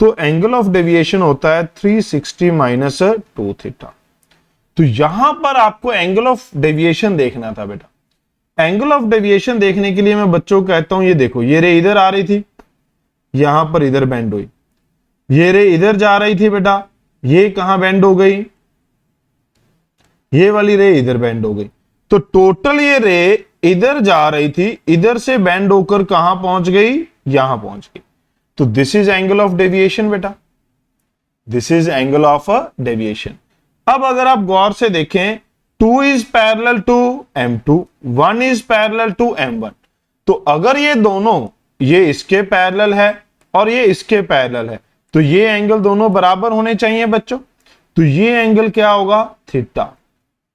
तो एंगल ऑफ डेविएशन होता है 360 - 2 थीटा। तो यहां पर आपको एंगल ऑफ डेविएशन देखना था बेटा। एंगल ऑफ डेविएशन देखने के लिए मैं बच्चों को कहता हूं, ये देखो, ये रे इधर आ रही थी, यहां पर इधर बेंड हुई, ये रे इधर जा रही थी बेटा, ये कहां बेंड हो गई, ये वाली रे इधर बेंड हो गई। तो टोटल ये रे इधर जा रही थी, इधर से बेंड होकर कहां पहुंच गई, यहां पहुंच गई। तो this is angle of deviation बेटा, this is angle of a deviation. अब अगर आप गौर से देखें, 2 is parallel to M2, 1 is parallel to M1। तो अगर ये दोनों, ये इसके पैरेलल है और ये इसके पैरेलल है, तो ये एंगल दोनों बराबर होने चाहिए बच्चों। तो ये एंगल क्या होगा, थीटा।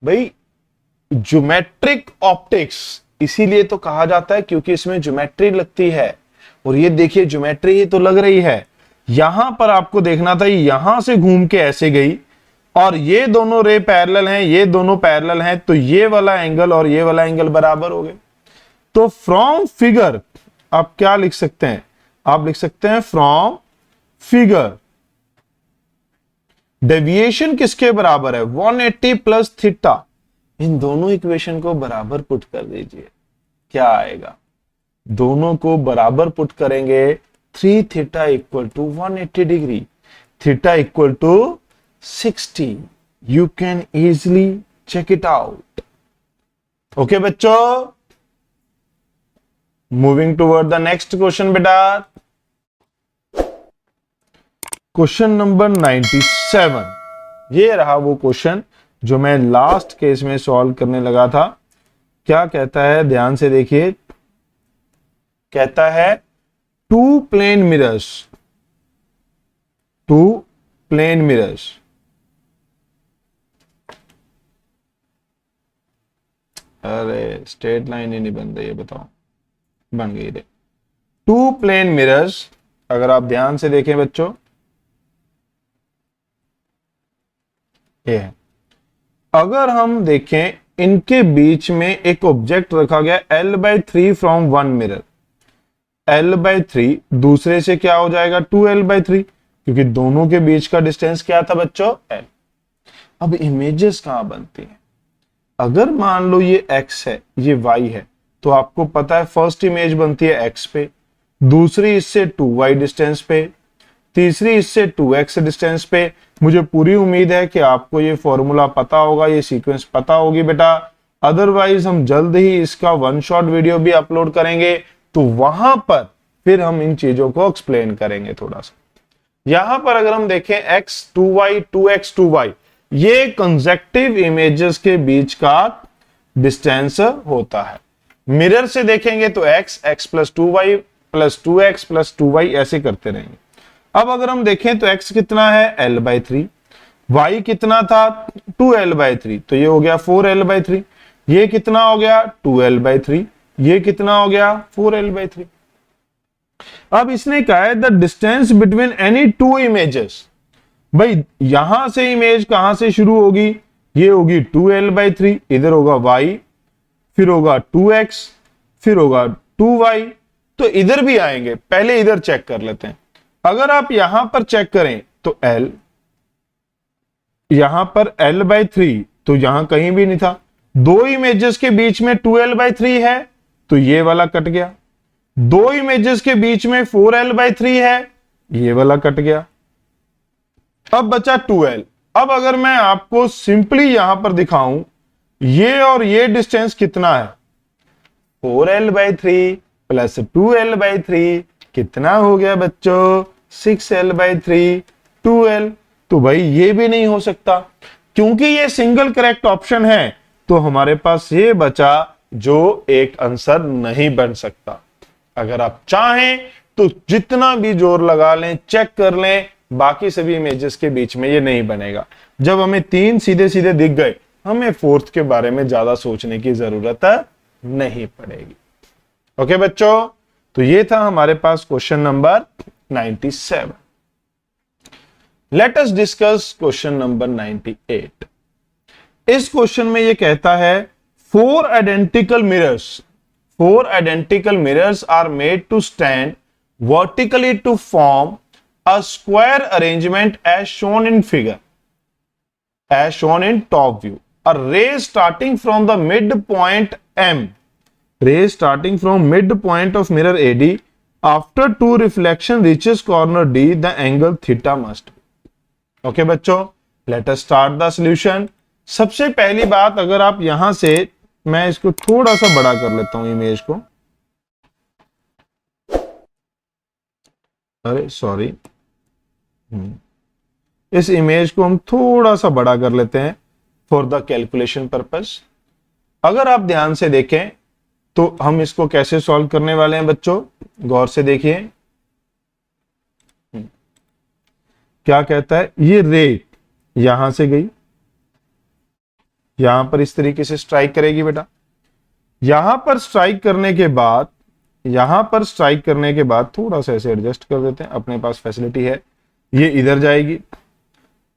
भाई ज्योमेट्रिक ऑप्टिक्स इसीलिए तो कहा जाता है क्योंकि इसमें ज्योमेट्री लगती है, और ये देखिए ज्योमेट्री ही तो लग रही है। यहां पर आपको देखना था, यहां से घूम के ऐसे गई और ये दोनों रे पैरेलल हैं, ये दोनों पैरेलल हैं, तो ये वाला एंगल और ये वाला एंगल बराबर हो गए। तो फ्रॉम फिगर आप क्या लिख सकते हैं, आप लिख सकते हैं फ्रॉम फिगर डेविएशन किसके बराबर है, 180 प्लस थीटा। इन दोनों इक्वेशन को बराबर पुट कर दीजिए, क्या आएगा, दोनों को बराबर पुट करेंगे, 3 theta equal to 180 degree, theta equal to 60। You can easily check it out. Okay बच्चों, moving toward the next question बेटा। क्वेश्चन नंबर 97, ये रहा वो क्वेश्चन जो मैं लास्ट केस में सॉल्व करने लगा था। क्या कहता है, ध्यान से देखिए, कहता है 2 प्लेन मिरर्स, 2 प्लेन मिरर्स अरे स्ट्रेट लाइन ही नहीं बन रही है, बताओ, बन गई रे। 2 प्लेन मिरर्स, अगर आप ध्यान से देखें बच्चों, ये है। अगर हम देखें, इनके बीच में एक ऑब्जेक्ट रखा गया L/3 फ्रॉम 1 मिरर, L/3 दूसरे से क्या हो जाएगा, 2L/3, क्योंकि दोनों के बीच का डिस्टेंस क्या था बच्चों, L। अब इमेजेस कहां बनती हैं, अगर मान लो ये x है, ये y है, तो आपको पता है फर्स्ट इमेज बनती है x पे, दूसरी इससे 2y डिस्टेंस पे, तीसरी इससे 2x डिस्टेंस पे। मुझे पूरी उम्मीद है कि आपको ये फॉर्मूला पता होगा, ये सीक्वेंस पता होगी बेटा। अदरवाइज हम जल्द ही इसका 1 शॉट वीडियो भी अपलोड करेंगे, तो वहां पर फिर हम इन चीजों को एक्सप्लेन करेंगे थोड़ा सा। यहां पर अगर हम देखें x 2y 2x 2y, ये कंसेक्टिव इमेजेस के बीच का डिस्टेंस होता है। मिरर से देखेंगे तो x plus 2y plus 2x plus 2y ऐसे करते रहेंगे। अब अगर हम देखें तो x कितना है, L/3, y कितना था 2L/3, तो ये हो गया 4L/3, ये कितना हो गया 2L/3, ये कितना हो गया 4L/3। अब इसने कहा है the distance between any 2 images. भाई यहां से इमेज कहां से शुरू होगी, ये होगी 2L/3, इधर होगा y, फिर होगा 2x, फिर होगा 2y, तो इधर भी आएंगे। पहले इधर चेक कर लेते हैं। अगर आप यहां पर चेक करें तो L, यहां पर L/3, तो यहां कहीं भी नहीं था। 2 इमेजेस के बीच में 2L/3 है, तो ये वाला कट गया। 2 इमेजेस के बीच में 4L/3 है, ये वाला कट गया। अब बचा 2L। अब अगर मैं आपको सिंपली यहां पर दिखाऊं, ये और ये डिस्टेंस कितना है, 4L/3 प्लस 2L/3 कितना हो गया बच्चों, 6L/3 2L। तो भाई ये भी नहीं हो सकता, क्योंकि ये सिंगल करेक्ट ऑप्शन है, तो हमारे पास ये बचा जो एक आंसर नहीं बन सकता। अगर आप चाहें तो जितना भी जोर लगा लें, चेक कर लें, बाकी सभी इमेजेस के बीच में ये नहीं बनेगा। जब हमें 3 सीधे सीधे दिख गए, हमें 4th के बारे में ज्यादा सोचने की जरूरत नहीं पड़ेगी। ओके बच्चों, तो ये था हमारे पास question number 97। Let us discuss question number 98। इस क्वेश्चन में ये कहता है 4 identical mirrors are made to stand vertically to form a square arrangement as shown in figure। as shown in top view. A ray starting from the midpoint M, ray starting from midpoint of mirror AD, after two reflection reaches corner D, the angle theta must be. Okay बच्चों, let us start the solution. सबसे पहली बात, अगर आप यहां से, मैं इसको थोड़ा सा बड़ा कर लेता हूं इमेज को, अरे सॉरी, इस इमेज को हम थोड़ा सा बड़ा कर लेते हैं फॉर द कैलकुलेशन पर्पस। अगर आप ध्यान से देखें तो हम इसको कैसे सॉल्व करने वाले हैं बच्चों, गौर से देखिए क्या कहता है। ये रे यहां से गई, यहां पर इस तरीके से स्ट्राइक करेगी बेटा। यहां पर स्ट्राइक करने के बाद, यहां पर स्ट्राइक करने के बाद थोड़ा सा ऐसे एडजस्ट कर देते हैं, अपने पास फैसिलिटी है। ये इधर जाएगी,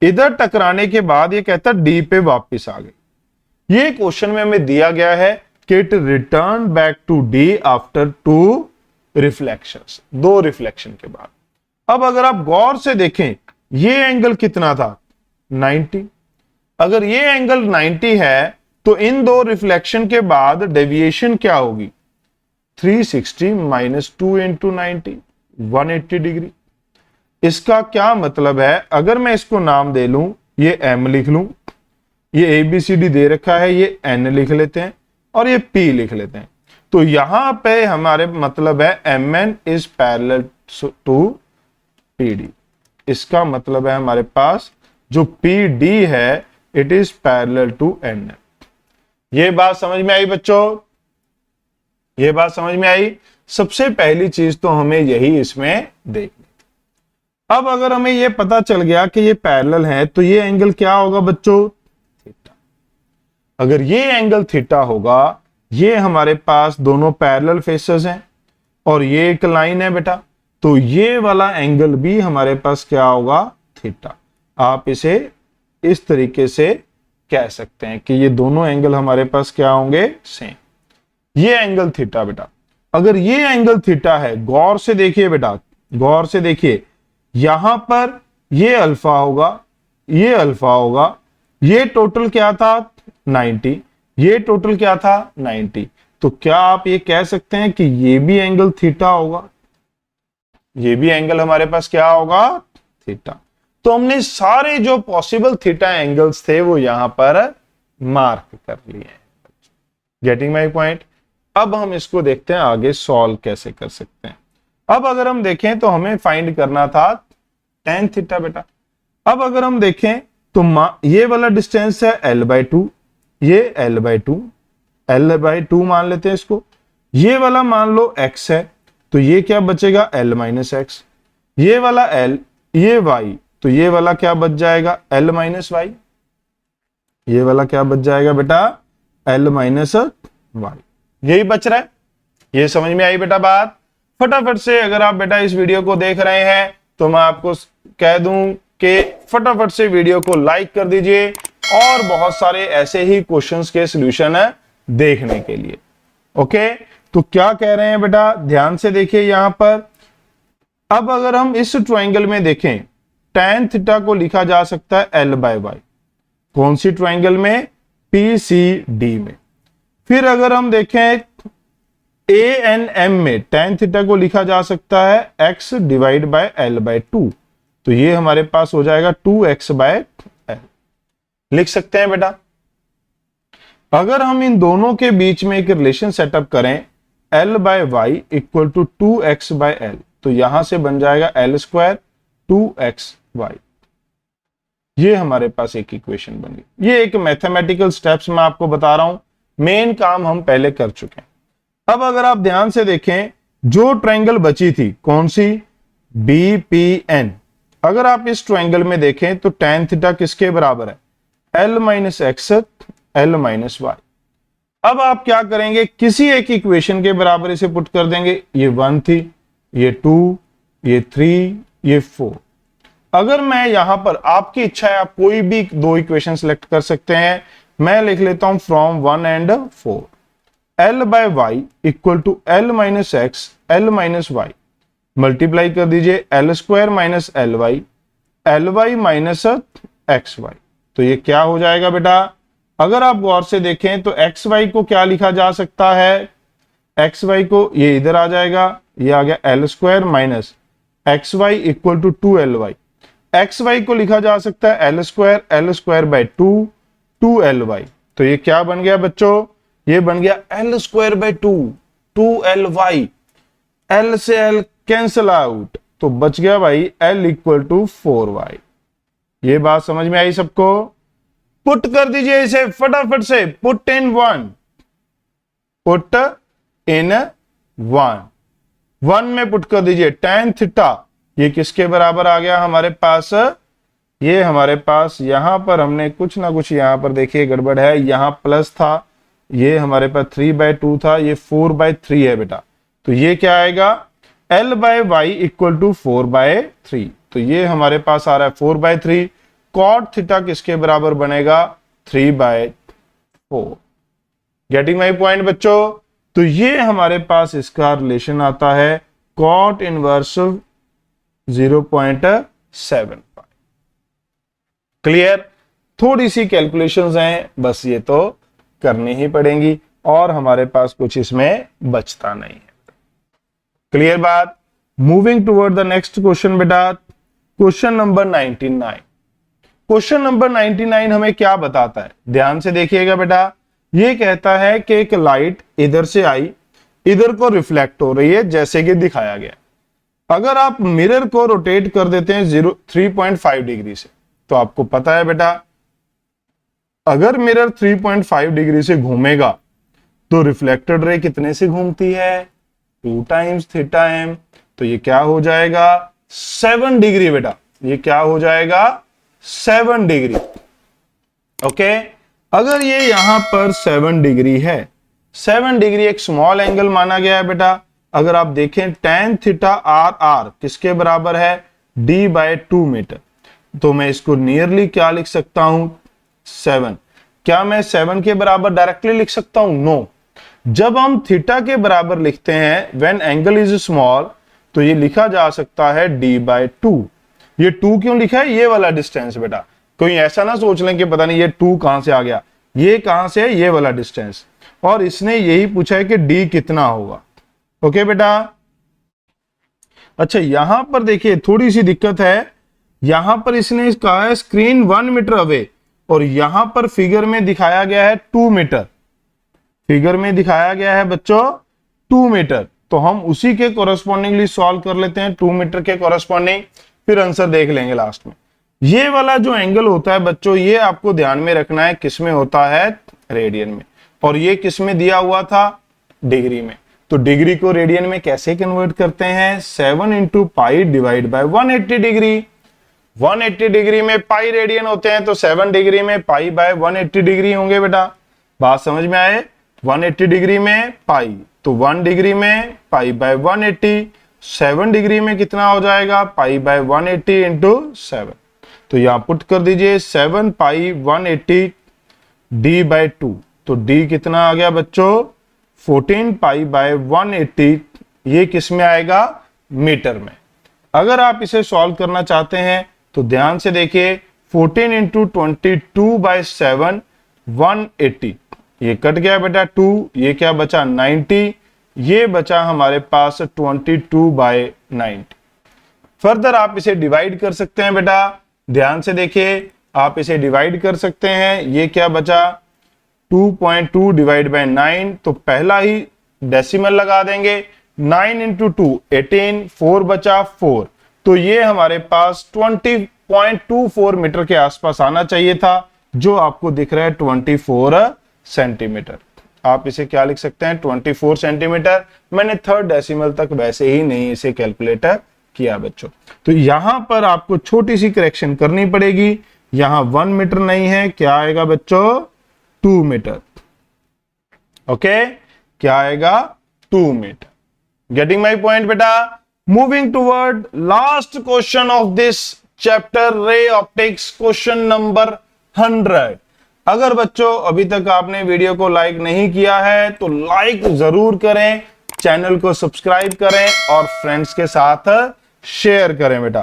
इधर टकराने के बाद ये कहता है डी पे वापस आ गई। ये क्वेश्चन में हमें दिया गया है कि it return back to D after two reflections, दो रिफ्लेक्शन के बाद। अब अगर आप गौर से देखें, ये एंगल कितना था, 90। अगर ये एंगल 90 है तो इन दो रिफ्लेक्शन के बाद डेविएशन क्या होगी, 360 माइनस 2 इंटू 90, 180 डिग्री। इसका क्या मतलब है, अगर मैं इसको नाम दे लूं, ये m लिख लूं, ये ABCD दे रखा है, ये n लिख लेते हैं और ये p लिख लेते हैं, तो यहां पे हमारे मतलब है mn is parallel to PD। इसका मतलब है हमारे पास जो PD है it is parallel to NM। ये बात समझ में आई बच्चों, ये बात समझ में आई। सबसे पहली चीज तो हमें यही इसमें देखनी। अब अगर हमें ये पता चल गया कि ये पैरेलल है तो ये एंगल क्या होगा बच्चों, थीटा। अगर ये एंगल थीटा होगा, ये हमारे पास दोनों पैरेलल फेसेस हैं और ये एक लाइन है बेटा, तो ये वाला एंगल भी हमारे पास क्या होगा, थीटा। आप इसे इस तरीके से कह सकते हैं कि ये दोनों एंगल हमारे पास क्या होंगे, सेम। ये एंगल थीटा बेटा, अगर ये एंगल थीटा है, गौर से देखिए बेटा, गौर से देखिए, यहां पर ये अल्फा होगा, ये अल्फा होगा, ये टोटल क्या था 90, ये टोटल क्या था 90, तो क्या आप ये कह सकते हैं कि ये भी एंगल थीटा होगा, ये भी एंगल हमारे पास क्या होगा, थीटा। तो हमने सारे जो पॉसिबल थीटा एंगल्स थे वो यहां पर मार्क कर लिए हैं। Getting my point. अब हम इसको देखते हैं आगे सॉल्व कैसे कर सकते हैं। अब अगर हम देखें तो हमें फाइंड करना था tan थीटा बेटा। अब अगर हम देखें तो ये वाला डिस्टेंस है l/2, ये l/2, l/2 मान लेते हैं इसको। ये वाला मान लो x है, तो ये क्या बचेगा l-x, ये वाला l, ये y, तो ये वाला क्या बच जाएगा l-y, ये वाला क्या बच जाएगा बेटा l-y, यही बच रहा है। ये समझ में आई बेटा बात। फटाफट से अगर आप बेटा इस वीडियो को देख रहे हैं तो मैं आपको कह दूं कि फटाफट से वीडियो को लाइक कर दीजिए और बहुत सारे ऐसे ही क्वेश्चंस के सॉल्यूशन है देखने के लिए। ओके, तो क्या कह रहे हैं बेटा, ध्यान से देखिए यहां पर। अब अगर हम इस ट्रायंगल में देखें, tan थीटा को लिखा जा सकता है l/y, कौन सी ट्रायंगल में, PCD में। फिर अगर हम देखें ANM में tan थीटा को लिखा जा सकता है x डिवाइड बाय l/2, तो ये हमारे पास हो जाएगा 2x/l, लिख सकते हैं बेटा। अगर हम इन दोनों के बीच में एक रिलेशन सेटअप करें l/y इक्वल टू 2x/l, तो यहां से बन जाएगा l² 2xy। ये हमारे पास एक इक्वेशन बन गई। ये एक मैथमेटिकल स्टेप्स मैं आपको बता रहा हूं, मेन काम हम पहले कर चुके हैं। अब अगर आप ध्यान से देखें, जो ट्रायंगल बची थी कौन सी, BPN। अगर आप इस ट्रायंगल में देखें तो tan थीटा किसके बराबर है, l-x l-y। अब आप क्या करेंगे, किसी एक इक्वेशन के बराबर इसे पुट कर देंगे। ये 1 थी, ये 2, ये 3, ये 4। अगर मैं यहां पर, आपकी इच्छा है आप कोई भी दो इक्वेशन सिलेक्ट कर सकते हैं, मैं लिख लेता हूं from 1 and 4। l/y equal to l-x l-y, multiply कर दीजिए l² - ly, ly - xy, तो ये क्या हो जाएगा बेटा, अगर आप गौर से देखें तो एक्स वाई को क्या लिखा जा सकता है, एक्स वाई को ये इधर आ जाएगा, ये आ गया L square minus X Y equal to 2ly। X Y को लिखा जा सकता है एल स्क्वायर बाय 2ly। तो ये क्या बन गया बच्चों, ये बन गया L square by 2ly। L से एल कैंसल आउट, तो बच गया भाई एल इक्वल टू 4y। ये बात समझ में आई सबको? पुट कर दीजिए इसे फटाफट से, पुट इन वन में पुट कर दीजिए। tan थीटा ये किसके बराबर आ गया हमारे पास, ये हमारे पास यहां पर हमने कुछ ना कुछ यहां पर देखिए गड़बड़ है, यहां प्लस था, ये हमारे पास 3/2 था, ये 4/3 है बेटा। तो ये क्या आएगा, L/y इक्वल टू 4/3। तो ये हमारे पास आ रहा है 4/3। कॉट थीटा किसके बराबर बनेगा, 3/4। गेटिंग माई पॉइंट बच्चों? तो ये हमारे पास इसका रिलेशन आता है कॉट इनवर्स 0.75। क्लियर? थोड़ी सी कैलकुलेशंस हैं, बस ये तो करनी ही पड़ेंगी और हमारे पास कुछ इसमें बचता नहीं है। क्लियर बात? Moving toward the next question बेटा, क्वेश्चन नंबर 99। क्वेश्चन नंबर 99 हमें क्या बताता है, ध्यान से देखिएगा बेटा। ये कहता है कि एक लाइट इधर से आई, इधर को रिफ्लेक्ट हो रही है जैसे कि दिखाया गया। अगर आप मिरर को रोटेट कर देते हैं 3.5 डिग्री से, तो आपको पता है बेटा अगर मिरर 3.5 डिग्री से घूमेगा तो रिफ्लेक्टेड रे कितने से घूमती है, 2 टाइम्स थीटा एम। तो ये क्या हो जाएगा, 7 डिग्री बेटा। ये क्या हो जाएगा, 7 डिग्री। ओके, अगर ये यहां पर 7 डिग्री है, 7 डिग्री एक स्मॉल एंगल माना गया है बेटा। अगर आप देखें tan थीटा आर किसके बराबर है, d/2 मीटर। तो मैं इसको नियरली क्या लिख सकता हूं, 7। क्या मैं 7 के बराबर डायरेक्टली लिख सकता हूं, नो। जब हम थीटा के बराबर लिखते हैं व्हेन एंगल इज स्मॉल, तो ये लिखा जा सकता है d/2। ये 2 क्यों लिखा है, ये वाला डिस्टेंस बेटा। कोई ऐसा ना सोच लें कि पता नहीं ये 2 कहां से आ गया, ये कहां से है, ये वाला डिस्टेंस। और इसने यही पूछा है कि d कितना होगा। ओके बेटा। अच्छा, यहां पर देखिए थोड़ी सी दिक्कत है, यहां पर इसने कहा है स्क्रीन 1 मीटर अवे, और यहां पर फिगर में दिखाया गया है 2 मीटर। फिगर में दिखाया गया है बच्चों 2 मीटर। तो हम उसी के कोरस्पॉन्डिंगली सॉल्व कर लेते हैं, 2 मीटर के कोरस्पॉन्डिंग, फिर आंसर देख लेंगे लास्ट में। ये वाला जो एंगल होता है बच्चों, ये आपको ध्यान में रखना है, किसमें होता है, रेडियन में। और ये किसमें दिया हुआ था, डिग्री में। तो डिग्री को रेडियन में कैसे कन्वर्ट करते हैं, 7 into pi divide by 180 degree. 180 degree में पाई रेडियन होते हैं, तो 7 डिग्री में पाई बाय 180 डिग्री होंगे बेटा। बात समझ में आए, 180 डिग्री में पाई, तो 1 डिग्री में पाई बाय 180। 7 डिग्री में कितना हो जाएगा, पाई बाय 180 इंटू 7। तो यहां पुट कर दीजिए 7 पाई 180 d/2। तो d कितना आ गया बच्चों, 14 पाई बाय 180। ये किस में आएगा, मीटर में। अगर आप इसे सॉल्व करना चाहते हैं तो ध्यान से देखिए, 14 इंटू 22/7 180। ये कट गया बेटा 2, ये क्या बचा 90, ये बचा हमारे पास 22/90। फर्दर आप इसे डिवाइड कर सकते हैं बेटा, ध्यान से देखिए, आप इसे डिवाइड कर सकते हैं। ये क्या बचा, 2.2 डिवाइड बाय 9, तो पहला ही डेसिमल लगा देंगे। 9 इंटू 2 18, 4 बचा 4। तो ये हमारे पास 20.24 मीटर के आसपास आना चाहिए था, जो आपको दिख रहा है 24 सेंटीमीटर। आप इसे क्या लिख सकते हैं, 24 सेंटीमीटर। मैंने 3rd डेसिमल तक वैसे ही नहीं इसे कैलकुलेट किया बच्चों। तो यहां पर आपको छोटी सी करेक्शन करनी पड़ेगी, यहां 1 मीटर नहीं है, क्या आएगा बच्चों, 2 मीटर। ओके, क्या आएगा, 2 मीटर। गेटिंग माई पॉइंट बेटा। Moving toward last question of this chapter, ray optics, question number 100। अगर बच्चों अभी तक आपने वीडियो को लाइक नहीं किया है तो लाइक जरूर करें, चैनल को सब्सक्राइब करें और फ्रेंड्स के साथ शेयर करें बेटा।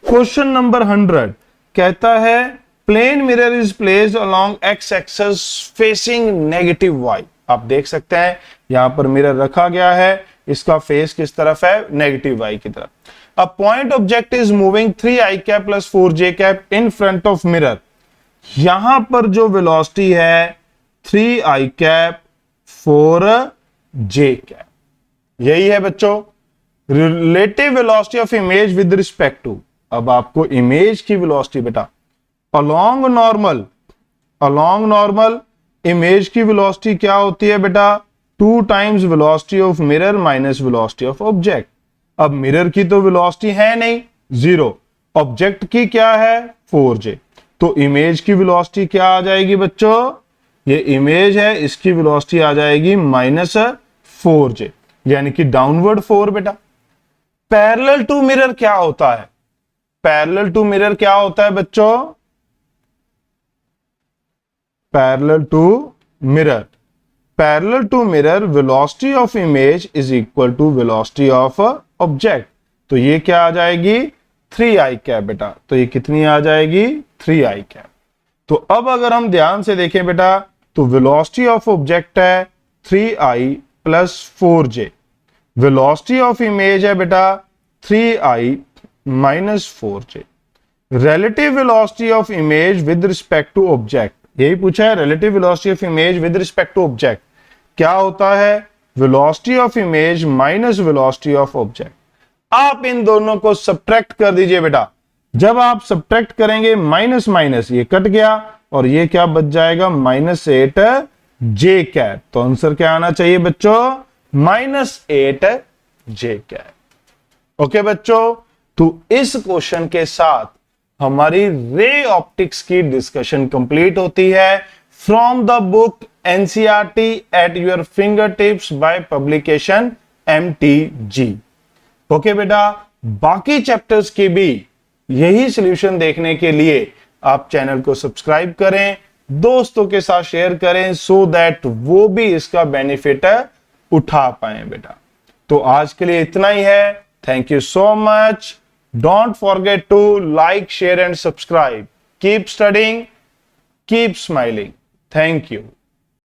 क्वेश्चन नंबर 100 कहता है plane mirror is placed along X axis facing negative Y. आप देख सकते हैं यहां पर मिरर रखा गया है, इसका फेस किस तरफ है, नेगेटिव वाई की तरफ। अ point object is moving 3i cap plus 4j cap in front of mirror. यहां पर जो वेलोसिटी है 3i कैप 4j कैप, यही है बच्चों relative velocity of image with respect to. अब आपको इमेज की वेलोसिटी बेटा अलोंग नॉर्मल इमेज की वेलोसिटी क्या होती है बेटा, 2 times velocity of mirror minus velocity of object. अब मिरर की तो वेलोसिटी है नहीं 0, ऑब्जेक्ट की क्या है 4j, तो इमेज की वेलोसिटी क्या आ जाएगी बच्चों, ये इमेज है इसकी वेलोसिटी आ जाएगी -4j, यानी कि डाउनवर्ड 4 बेटा। पैरेलल टू मिरर क्या होता है, पैरेलल टू मिरर क्या होता है बच्चों, parallel to mirror velocity of image is equal to velocity of object. तो ये क्या आ जाएगी 3i कैप बेटा, तो ये कितनी आ जाएगी 3i कैप। तो अब अगर हम ध्यान से देखें बेटा तो वेलोसिटी ऑफ ऑब्जेक्ट है 3i plus 4j, velocity of image है बेटा 3i minus 4j। Relative velocity of image with respect to object, यही पूछा है, relative velocity of image with respect to object क्या होता है, velocity of image minus velocity of object. आप इन दोनों को सब्ट्रैक्ट कर दीजिए बेटा, जब आप सब्ट्रैक्ट करेंगे माइनस माइनस ये कट गया और ये क्या बच जाएगा -8j कैप। तो आंसर क्या आना चाहिए बच्चों -8j कैप। ओके बच्चों, तो इस क्वेश्चन के साथ हमारी रे ऑप्टिक्स की डिस्कशन कंप्लीट होती है from the book NCERT at your finger tips by publication MTG। Okay बेटा, बाकी चैप्टर्स के भी यही सॉल्यूशन देखने के लिए आप चैनल को सब्सक्राइब करें, दोस्तों के साथ शेयर करें सो दैट वो भी इसका बेनिफिट उठा पाए बेटा। तो आज के लिए इतना ही है। Thank you so much. Don't forget to like, share and subscribe. Keep studying, keep smiling. Thank you.